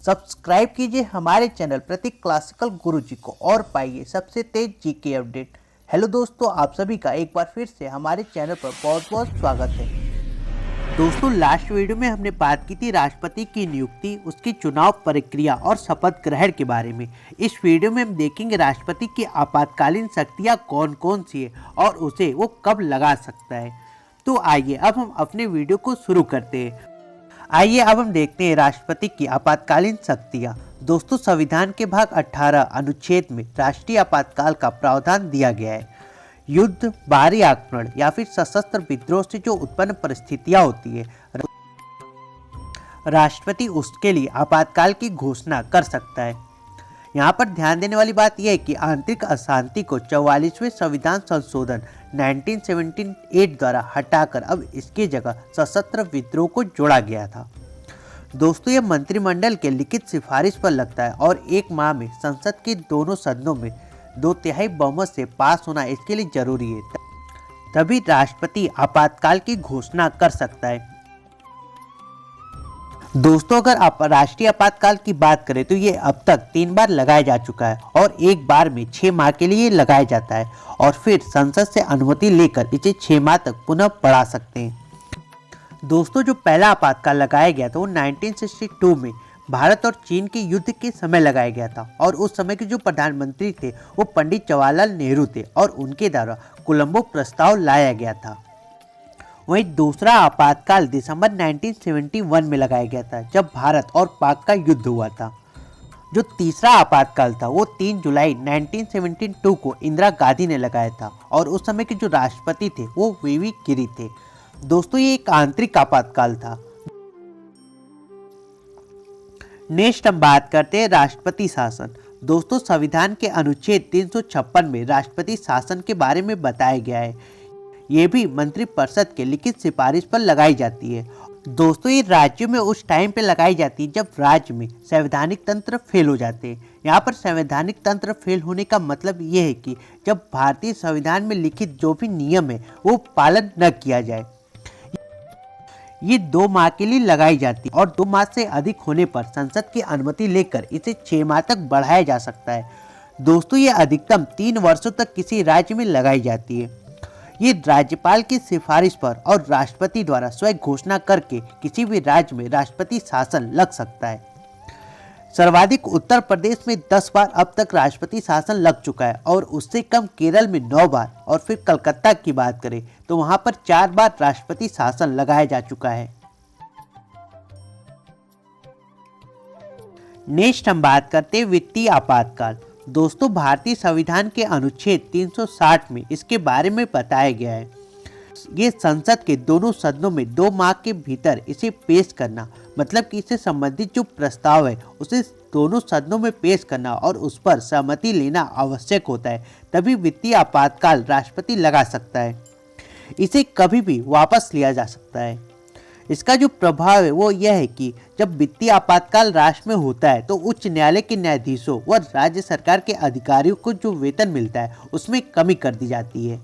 Subscribe कीजिए हमारे channel प्रतीक classical गुरुजी को और पाइए सबसे तेज जीके अपडेट। हेलो दोस्तों, आप सभी का एक बार फिर से हमारे चैनल पर बहुत बहुत स्वागत है। दोस्तों, लास्ट वीडियो में हमने बात की थी राष्ट्रपति की नियुक्ति, उसकी चुनाव प्रक्रिया और शपथ ग्रहण के बारे में। इस वीडियो में हम देखेंगे राष्ट्रपति की आपातकालीन शक्तियाँ कौन कौन सी है और उसे वो कब लगा सकता है। तो आइए अब हम अपने वीडियो को शुरू करते हैं। आइए अब हम देखते हैं राष्ट्रपति की आपातकालीन शक्तियां। दोस्तों, संविधान के भाग 18 अनुच्छेद में राष्ट्रीय आपातकाल का प्रावधान दिया गया है। युद्ध, बाहरी आक्रमण या फिर सशस्त्र विद्रोह से जो उत्पन्न परिस्थितियां होती है, राष्ट्रपति उसके लिए आपातकाल की घोषणा कर सकता है। यहाँ पर ध्यान देने वाली बात यह है कि आंतरिक अशांति को 44वें संविधान संशोधन 1978 द्वारा हटाकर अब इसकी जगह सशस्त्र विद्रोह को जोड़ा गया था। दोस्तों, यह मंत्रिमंडल के लिखित सिफारिश पर लगता है और एक माह में संसद के दोनों सदनों में 2/3 बहुमत से पास होना इसके लिए जरूरी है। तभी राष्ट्रपति आपातकाल की घोषणा कर सकता है। दोस्तों, अगर आप राष्ट्रीय आपातकाल की बात करें तो ये अब तक 3 बार लगाया जा चुका है और एक बार में 6 माह के लिए लगाया जाता है और फिर संसद से अनुमति लेकर इसे 6 माह तक पुनः बढ़ा सकते हैं। दोस्तों, जो पहला आपातकाल लगाया गया था वो 1962 में भारत और चीन के युद्ध के समय लगाया गया था और उस समय के जो प्रधानमंत्री थे वो पंडित जवाहरलाल नेहरू थे और उनके द्वारा कोलंबो प्रस्ताव लाया गया था। वहीं दूसरा आपातकाल दिसंबर 1971 में लगाया गया था जब भारत और पाक का युद्ध हुआ था। जो तीसरा आपातकाल था वो 3 जुलाई 1972 को इंदिरा गांधी ने लगाया था और उस समय के जो राष्ट्रपति थे वो वीवी गिरी थे। दोस्तों, ये एक आंतरिक आपातकाल था। नेक्स्ट हम बात करते हैं राष्ट्रपति शासन। दोस्तों, संविधान के अनुच्छेद 356 में राष्ट्रपति शासन के बारे में बताया गया है। ये भी मंत्रिपरिषद के लिखित सिफारिश पर लगाई जाती है। दोस्तों, ये राज्यों में उस टाइम पे लगाई जाती है जब राज्य में संवैधानिक तंत्र फेल हो जाते हैं। यहाँ पर संवैधानिक तंत्र फेल होने का मतलब ये है कि जब भारतीय संविधान में लिखित जो भी नियम है वो पालन न किया जाए। ये 2 माह के लिए लगाई जाती है और 2 माह से अधिक होने पर संसद की अनुमति लेकर इसे 6 माह तक बढ़ाया जा सकता है। दोस्तों, ये अधिकतम 3 वर्षों तक किसी राज्य में लगाई जाती है। ये राज्यपाल की सिफारिश पर और राष्ट्रपति द्वारा स्वयं घोषणा करके किसी भी राज्य में राष्ट्रपति शासन लग सकता है। सर्वाधिक उत्तर प्रदेश में 10 बार अब तक राष्ट्रपति शासन लग चुका है और उससे कम केरल में 9 बार और फिर कलकत्ता की बात करें तो वहां पर 4 बार राष्ट्रपति शासन लगाया जा चुका है। नेक्स्ट हम बात करते हैं वित्तीय आपातकाल। दोस्तों, भारतीय संविधान के अनुच्छेद 360 में इसके बारे में बताया गया है। ये संसद के दोनों सदनों में 2 माह के भीतर इसे पेश करना, मतलब कि इससे संबंधित जो प्रस्ताव है उसे दोनों सदनों में पेश करना और उस पर सहमति लेना आवश्यक होता है। तभी वित्तीय आपातकाल राष्ट्रपति लगा सकता है। इसे कभी भी वापस लिया जा सकता है। इसका जो प्रभाव है वो यह है कि जब वित्तीय आपातकाल राष्ट्र में होता है तो उच्च न्यायालय के न्यायाधीशों व राज्य सरकार के अधिकारियों को जो वेतन मिलता है उसमें कमी कर दी जाती है।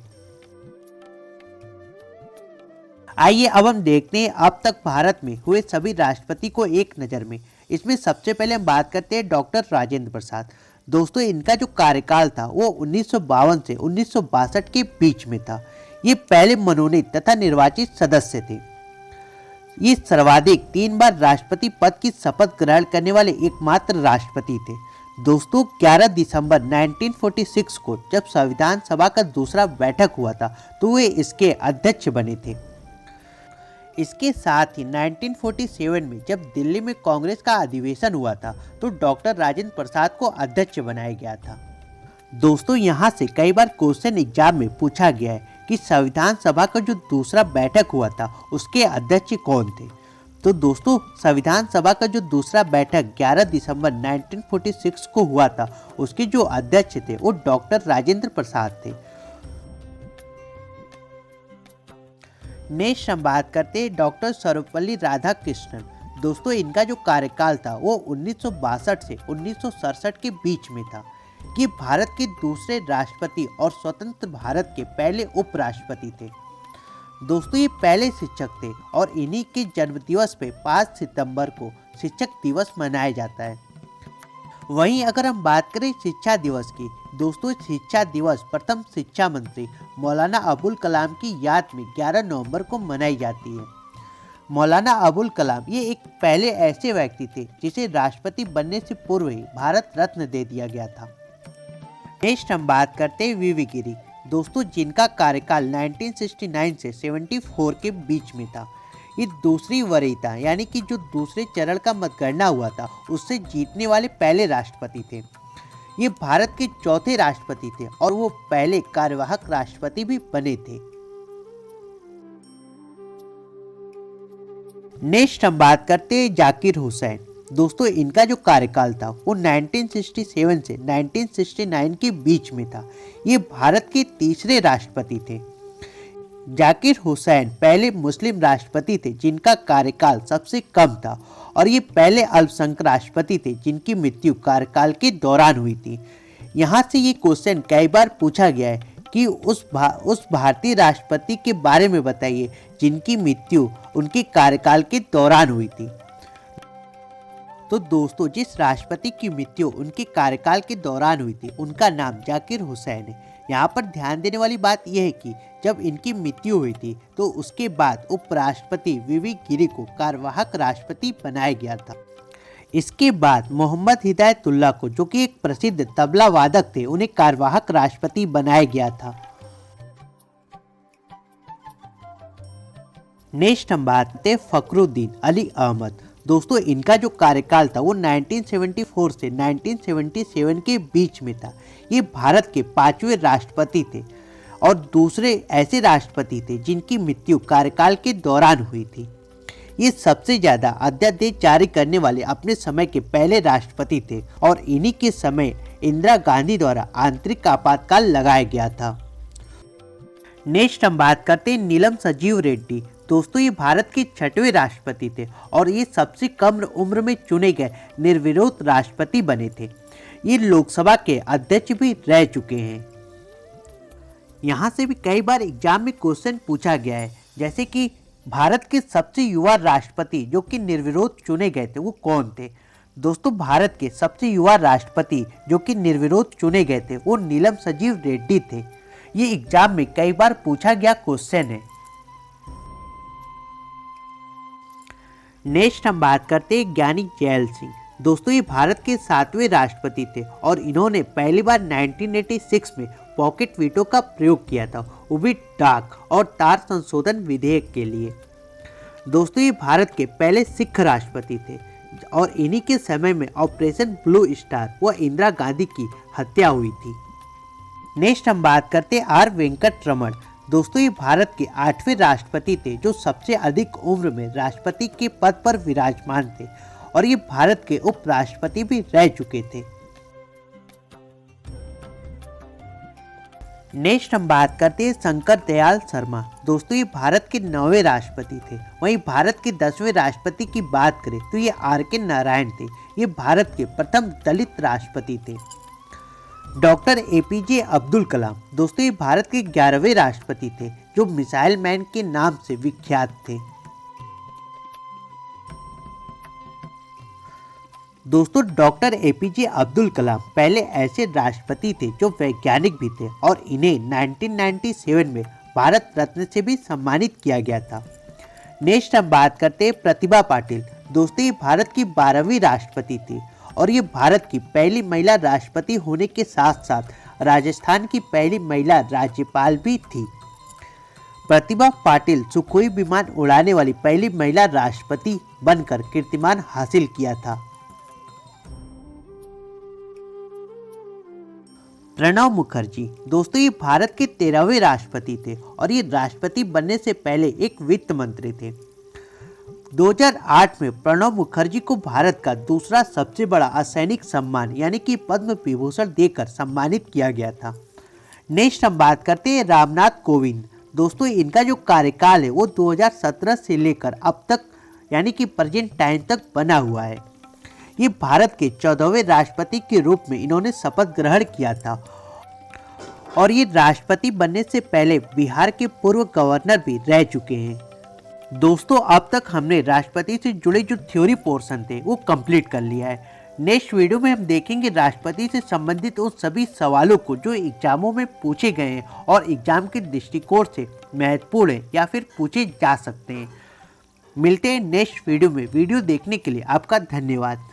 आइए अब हम देखते हैं अब तक भारत में हुए सभी राष्ट्रपति को एक नज़र में। इसमें सबसे पहले हम बात करते हैं डॉक्टर राजेंद्र प्रसाद। दोस्तों, इनका जो कार्यकाल था वो 1952 से 1962 के बीच में था। ये पहले मनोनीत तथा निर्वाचित सदस्य थे। ये सर्वाधिक 3 बार राष्ट्रपति पद की शपथ ग्रहण करने वाले एकमात्र राष्ट्रपति थे। दोस्तों, 11 दिसंबर 1946 को जब संविधान सभा का दूसरा बैठक हुआ था तो वे इसके अध्यक्ष बने थे। इसके साथ ही 1947 में जब दिल्ली में कांग्रेस का अधिवेशन हुआ था तो डॉक्टर राजेंद्र प्रसाद को अध्यक्ष बनाया गया था। दोस्तों, यहाँ से कई बार क्वेश्चन एग्जाम में पूछा गया है कि संविधान सभा का जो दूसरा बैठक हुआ था उसके अध्यक्ष कौन थे। तो दोस्तों, संविधान सभा का जो दूसरा बैठक 11 दिसंबर 1946 को हुआ था उसके जो अध्यक्ष थे वो डॉक्टर राजेंद्र प्रसाद थे। नेक्स्ट हम बात करते हैं डॉक्टर सर्वपल्ली राधाकृष्णन। दोस्तों, इनका जो कार्यकाल था वो 1962 से 1967 के बीच में था। ये भारत के दूसरे राष्ट्रपति और स्वतंत्र भारत के पहले उपराष्ट्रपति थे। दोस्तों ये पहले शिक्षक थे और इन्हीं के जन्म दिवस पे 5 सितंबर को शिक्षक दिवस मनाया जाता है। वहीं अगर हम बात करें शिक्षा दिवस की, दोस्तों शिक्षा दिवस प्रथम शिक्षा मंत्री मौलाना अबुल कलाम की याद में 11 नवंबर को मनाई जाती है। मौलाना अबुल कलाम ये एक पहले ऐसे व्यक्ति थे जिसे राष्ट्रपति बनने से पूर्व ही भारत रत्न दे दिया गया था। नेक्स्ट हम बात करते हैं वीवी गिरी, दोस्तों जिनका कार्यकाल 1969 से 74 के बीच में था। ये दूसरी वरीयता यानी कि जो दूसरे चरण का मतगणना हुआ था उससे जीतने वाले पहले राष्ट्रपति थे। ये भारत के चौथे राष्ट्रपति थे और वो पहले कार्यवाहक राष्ट्रपति भी बने थे। नेक्स्ट हम बात करते हैं जाकिर हुसैन, दोस्तों इनका जो कार्यकाल था वो 1967 से 1969 के बीच में था। ये भारत के तीसरे राष्ट्रपति थे। जाकिर हुसैन पहले मुस्लिम राष्ट्रपति थे जिनका कार्यकाल सबसे कम था और ये पहले अल्पसंख्यक राष्ट्रपति थे जिनकी मृत्यु कार्यकाल के दौरान हुई थी। यहाँ से ये क्वेश्चन कई बार पूछा गया है कि उस भारतीय राष्ट्रपति के बारे में बताइए जिनकी मृत्यु उनके कार्यकाल के दौरान हुई थी। तो दोस्तों जिस राष्ट्रपति की मृत्यु उनके कार्यकाल के दौरान हुई थी उनका नाम जाकिर हुसैन है। यहाँ पर ध्यान देने वाली बात यह है कि जब इनकी मृत्यु हुई थी तो उसके बाद उपराष्ट्रपति वीवी गिरी को कार्यवाहक राष्ट्रपति बनाया गया था। इसके बाद मोहम्मद हिदायतुल्लाह को, जो कि एक प्रसिद्ध तबला वादक थे, उन्हें कार्यवाहक राष्ट्रपति बनाया गया था। नेक्स्ट हम बात करते हैं फखरुद्दीन अली अहमद, दोस्तों इनका जो कार्यकाल था वो 1974 से 1977 के बीच में था। ये भारत के 5वें राष्ट्रपति थे और दूसरे ऐसे राष्ट्रपति थे जिनकी मृत्यु कार्यकाल के दौरान हुई थी। ये सबसे ज्यादा अध्यादेश जारी करने वाले अपने समय के पहले राष्ट्रपति थे और इन्हीं के समय इंदिरा गांधी द्वारा आंतरिक आपातकाल लगाया गया था। नेक्स्ट हम बात करते हैं नीलम संजीव रेड्डी, दोस्तों ये भारत के 6वें राष्ट्रपति थे और ये सबसे कम उम्र में चुने गए निर्विरोध राष्ट्रपति बने थे। ये लोकसभा के अध्यक्ष भी रह चुके हैं। यहाँ से भी कई बार एग्जाम में क्वेश्चन पूछा गया है, जैसे कि भारत के सबसे युवा राष्ट्रपति जो कि निर्विरोध चुने गए थे वो कौन थे। दोस्तों भारत के सबसे युवा राष्ट्रपति जो कि निर्विरोध चुने गए थे वो नीलम संजीव रेड्डी थे। ये एग्जाम में कई बार पूछा गया क्वेश्चन है। नेक्स्ट हम बात करते हैं ज्ञानी जैल सिंह, दोस्तों ये भारत के 7वें राष्ट्रपति थे और इन्होंने पहली बार 1986 में पॉकेट वीटो का प्रयोग किया था, वो भी डाक और तार संशोधन विधेयक के लिए। दोस्तों ये भारत के पहले सिख राष्ट्रपति थे और इन्हीं के समय में ऑपरेशन ब्लू स्टार व इंदिरा गांधी की हत्या हुई थी। नेक्स्ट हम बात करते हैं आर वेंकट रमन, दोस्तों ये भारत के 8वें राष्ट्रपति थे जो सबसे अधिक उम्र में राष्ट्रपति के पद पर विराजमान थे और ये भारत के उपराष्ट्रपति भी रह चुके थे। नेक्स्ट हम बात करते हैं शंकर दयाल शर्मा, दोस्तों ये भारत के 9वें राष्ट्रपति थे। वहीं भारत के 10वें राष्ट्रपति की बात करें तो ये आर.के. नारायण थे। ये भारत के प्रथम दलित राष्ट्रपति थे। Doctor APJ. अब्दुल कलाम, दोस्तों ये भारत के 11वें राष्ट्रपति थे जो मिसाइल मैन के नाम से विख्यात थे। दोस्तों डॉक्टर ए.पी.जे. अब्दुल कलाम पहले ऐसे राष्ट्रपति थे जो वैज्ञानिक भी थे और इन्हें 1997 में भारत रत्न से भी सम्मानित किया गया था। नेक्स्ट हम बात करते हैं प्रतिभा पाटिल, दोस्तों ये भारत की 12वीं राष्ट्रपति थी और ये भारत की पहली महिला राष्ट्रपति होने के साथ साथ राजस्थान की पहली महिला राज्यपाल भी थी। प्रतिभा पाटिल सुखोई विमान उड़ाने वाली पहली महिला राष्ट्रपति बनकर कीर्तिमान हासिल किया था। प्रणब मुखर्जी, दोस्तों ये भारत के 13वें राष्ट्रपति थे और ये राष्ट्रपति बनने से पहले एक वित्त मंत्री थे। 2008 में प्रणब मुखर्जी को भारत का दूसरा सबसे बड़ा असैनिक सम्मान यानी कि पद्म विभूषण देकर सम्मानित किया गया था। नेक्स्ट हम बात करते हैं रामनाथ कोविंद, दोस्तों इनका जो कार्यकाल है वो 2017 से लेकर अब तक यानी कि प्रेजेंट टाइम तक बना हुआ है। ये भारत के 14वें राष्ट्रपति के रूप में इन्होंने शपथ ग्रहण किया था और ये राष्ट्रपति बनने से पहले बिहार के पूर्व गवर्नर भी रह चुके हैं। दोस्तों, अब तक हमने राष्ट्रपति से जुड़े जो थ्योरी पोर्शन थे वो कंप्लीट कर लिया है। नेक्स्ट वीडियो में हम देखेंगे राष्ट्रपति से संबंधित उन सभी सवालों को जो एग्जामों में पूछे गए हैं और एग्जाम के दृष्टिकोण से महत्वपूर्ण है या फिर पूछे जा सकते हैं। मिलते हैं नेक्स्ट वीडियो में। वीडियो देखने के लिए आपका धन्यवाद।